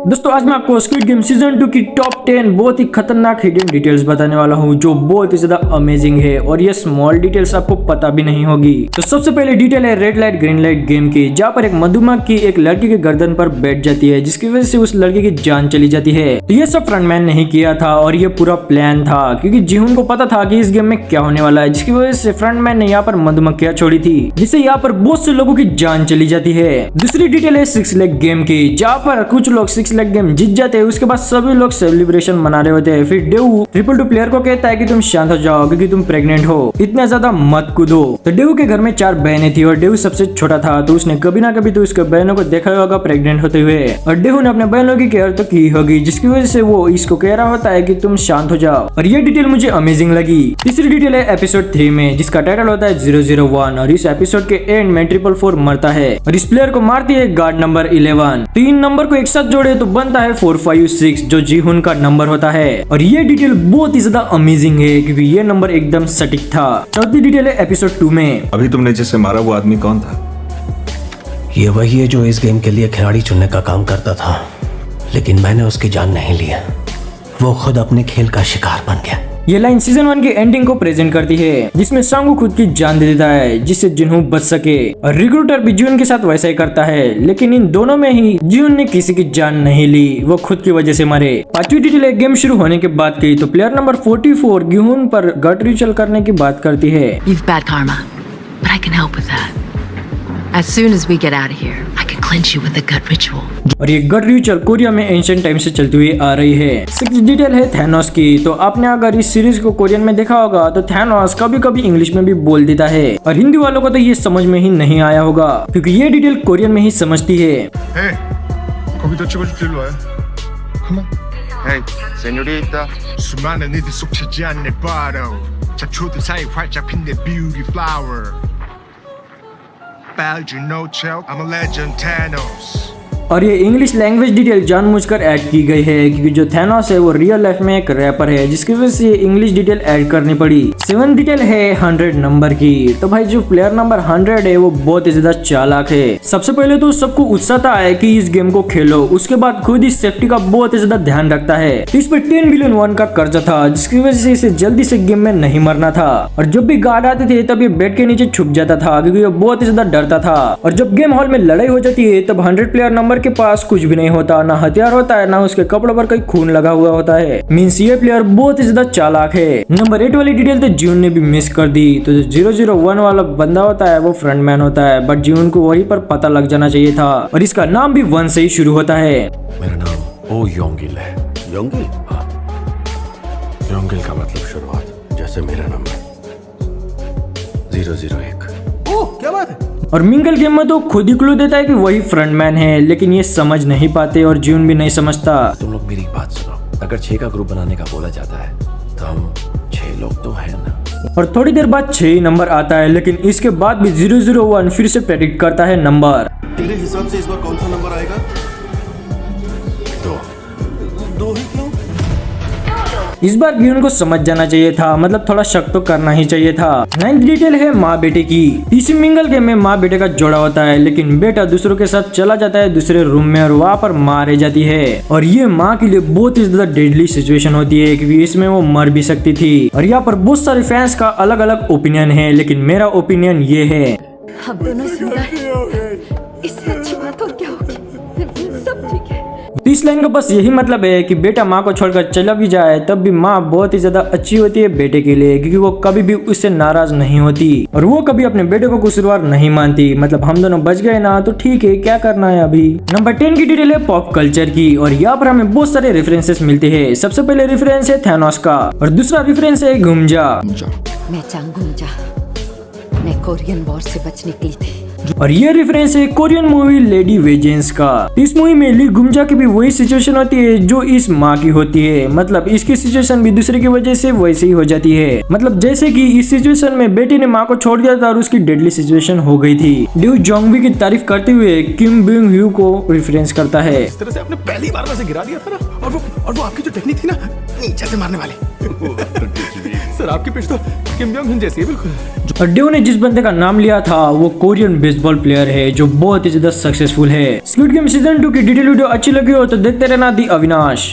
दोस्तों आज मैं आपको स्क्विड गेम सीजन 2 की टॉप 10 बहुत ही खतरनाक हिडन डिटेल्स बताने वाला हूं जो बहुत ही ज्यादा अमेजिंग है और ये स्मॉल डिटेल्स आपको पता भी नहीं होगी। तो सबसे पहले डिटेल है red light green light game की, जहां पर एक मधुमक्खी एक लड़की के गर्दन पर बैठ जाती है जिसकी वजह से उस लड़की की जान चली जाती है। तो ये सब फ्रंटमैन नहीं किया था और ये पूरा प्लान था क्योंकि जीहुन को पता था कि इस गेम में क्या होने वाला है, जिसकी वजह से फ्रंटमैन ने यहाँ पर मधुमक्खियां छोड़ी थी जिससे यहाँ पर बहुत से लोगों की जान चली जाती है। दूसरी डिटेल है 6 लेग गेम की, जहाँ पर कुछ लोग 6 लेग गेम जीत जाते हैं, उसके बाद सभी लोग सेलिब्रेशन मना रहे होते हैं। फिर डेव 2 प्लेयर को कहता है कि तुम शांत हो जाओ क्योंकि तुम प्रेग्नेंट हो, इतना ज्यादा मत कूदो। तो डेव के घर में 4 बहनें थी और डेव सबसे छोटा था, तो उसने कभी ना कभी तो उसके बहनों को देखा होगा प्रेग्नेंट होते हुए और डेव ने अपने बहनों की केयर तो की होगी, जिसकी वजह से वो इसको कह रहा होता है कि तुम शांत हो जाओ। और ये डिटेल मुझे अमेजिंग लगी। तीसरी डिटेल है एपिसोड 3 में, जिसका टाइटल होता है 001 और इस एपिसोड के एंड में 444 मरता है और इस प्लेयर को मारती है गार्ड नंबर 11। 3 नंबर को एक साथ जोड़े तो बनता है 456 जो जीहुन का नंबर होता है और ये डिटेल बहुत ही ज्यादा अमेजिंग है क्योंकि ये नंबर एकदम सटीक था। चौथी डिटेल है एपिसोड 2 में। अभी तुमने जिसे मारा वो आदमी कौन था? ये वही है जो इस गेम के लिए खिलाड़ी चुनने का काम करता था, लेकिन मैंने उसकी जान नहीं ली। वो खुद अपने खेल का शिकार बन गया। ये लाइन सीजन 1 की एंडिंग को प्रेजेंट करती है जिसमें सांगू खुद की जान दे देता है जिससे जिन्हों बच सके और रिक्रूटर भी जीहुन के साथ वैसा ही करता है, लेकिन इन दोनों में ही जीहुन ने किसी की जान नहीं ली, वो खुद की वजह से मरे। पांचवी डिटेल गेम शुरू होने के बाद की, तो प्लेयर नंबर 44 जीहुन पर गट रिचुअल करने की बात करती है। You've bad karma, but I can help with that. As soon as we get out of here, I can cleanse you with the gut ritual. और ये गट रिचुअल कोरिया में एंशिएंट टाइम से चलती हुई आ रही है। 6 डिटेल है थैनोस की। तो आपने अगर इस सीरीज को कोरियन में देखा होगा तो थैनोस कभी कभी इंग्लिश में भी बोल देता है और हिंदी वालों को तो ये समझ में ही नहीं आया होगा क्योंकि ये डिटेल कोरियन में ही समझती है। Hey, 거기다 찍어줄게 일로 와요. Come on. Hey, señorita. 수많은 이들 속 차지한 내 바로 잡초들 사이 활짝 핀 내 beauty flower. Bowed you no choke, I'm a legend Thanos. और ये इंग्लिश लैंग्वेज डिटेल जानबूझकर ऐड की गई है क्योंकि जो थैनोस है वो रियल लाइफ में एक रैपर है, जिसकी वजह से इंग्लिश डिटेल ऐड करनी पड़ी। 7 डिटेल है 100 नंबर की। तो भाई जो प्लेयर नंबर 100 है वो बहुत ही ज्यादा चालाक है। सबसे पहले तो सबको उत्साह है कि इस गेम को खेलो, उसके बाद खुद ही सेफ्टी का बहुत ही ज्यादा ध्यान रखता है। तो इस पर 10 बिलियन वॉन का कर्जा था, जिसकी वजह से इसे जल्दी से गेम में नहीं मरना था और जब भी गार्ड आते थे तब ये बेड के नीचे छुप जाता था क्योंकि ये बहुत ही ज्यादा डरता था। और जब गेम हॉल में लड़ाई हो जाती है तब 100 प्लेयर नंबर के पास कुछ भी नहीं होता, ना हथियार होता है, ना उसके कपड़ों पर कोई खून लगा हुआ होता है। मींस ये प्लेयर बहुत ही ज्यादा चालाक है। नंबर 8 वाली डिटेल तो जीहुन ने भी मिस कर दी। तो जो 001 वाला बंदा होता है वो फ्रंटमैन होता है, बट जीहुन को वहीं पर पता लग जाना चाहिए था और इसका नाम भी 1 से ही शुरू होता है। मेरा नाम ओ योंगिल है। योंगिल? हाँ, योंगिल का मतलब शुरुआत, जैसे मेरा नंबर 001। ओह क्या बात है। और मिंगल गेम में तो खुद ही क्लू देता है कि वही फ्रंटमैन है, लेकिन ये समझ नहीं पाते और जीहुन भी नहीं समझता। तुम लोग मेरी बात सुनो, अगर 6 का ग्रुप बनाने का बोला जाता है तो हम 6 लोग तो है ना। और थोड़ी देर बाद 6 ही नंबर आता है, लेकिन इसके बाद भी 001 फिर से प्रेडिक्ट करता है नंबर। तेरे हिसाब से इस बार कौन सा नंबर आएगा? 2 ही क्यों? इस बार जीहुन को समझ जाना चाहिए था, मतलब थोड़ा शक तो करना ही चाहिए था। 9th डिटेल है माँ बेटे की। इसी मिंगल गेम में माँ बेटे का जोड़ा होता है, लेकिन बेटा दूसरों के साथ चला जाता है दूसरे रूम में और वहाँ पर माँ रह जाती है और ये माँ के लिए बहुत ही ज्यादा डेडली सिचुएशन होती है क्योंकि इसमें वो मर भी सकती थी। और यहाँ पर बहुत सारे फैंस का अलग अलग ओपिनियन है, लेकिन मेरा ओपिनियन ये है हम दोनों जिंदा हैं। इससे अच्छी बात और क्या होगी? सब ठीक है। इस लाइन का बस यही मतलब है कि बेटा माँ को छोड़कर चला भी जाए तब भी माँ बहुत ही ज्यादा अच्छी होती है बेटे के लिए, क्योंकि वो कभी भी उससे नाराज नहीं होती और वो कभी अपने बेटे को कसूरवार नहीं मानती। मतलब हम दोनों बच गए ना तो ठीक है, क्या करना है अभी। नंबर 10 की डिटेल है पॉप कल्चर की और यहाँ पर हमें बहुत सारे रेफरेंसेस मिलते हैं। सबसे पहले रेफरेंस है थैनोस का और दूसरा रेफरेंस है गुमजा। मैं चांगुंजा, मैं कोरियन वॉर से बच निकली थी। और ये रेफरेंस है कोरियन मूवी लेडी वेजेंस का। इस मूवी में ली गुमजा की भी वही सिचुएशन होती है जो इस माँ की होती है, मतलब इसकी सिचुएशन भी दूसरे की वजह से वैसे ही हो जाती है। मतलब जैसे कि इस सिचुएशन में बेटे ने माँ को छोड़ दिया था और उसकी डेडली सिचुएशन हो गई थी। ड्यू जोंगबी की तारीफ करते हुए किम बिंग ह्यू को रेफरेंस करता है। इस तरह से आपने पहली बार में से गिरा दिया था ना, और वो आपकी जो टेक्निक थी ना, नीचे से मारने वाली। सर आपकी पिच तो किम जोंग हिन जैसी है बिल्कुल। और ड्यू ने जिस बंदे का नाम लिया था वो कोरियन बेसबॉल प्लेयर है जो बहुत ही ज्यादा सक्सेसफुल है। स्क्विड गेम सीजन 2 की डिटेल वीडियो अच्छी लगी हो तो देखते रहना दी अविनाश।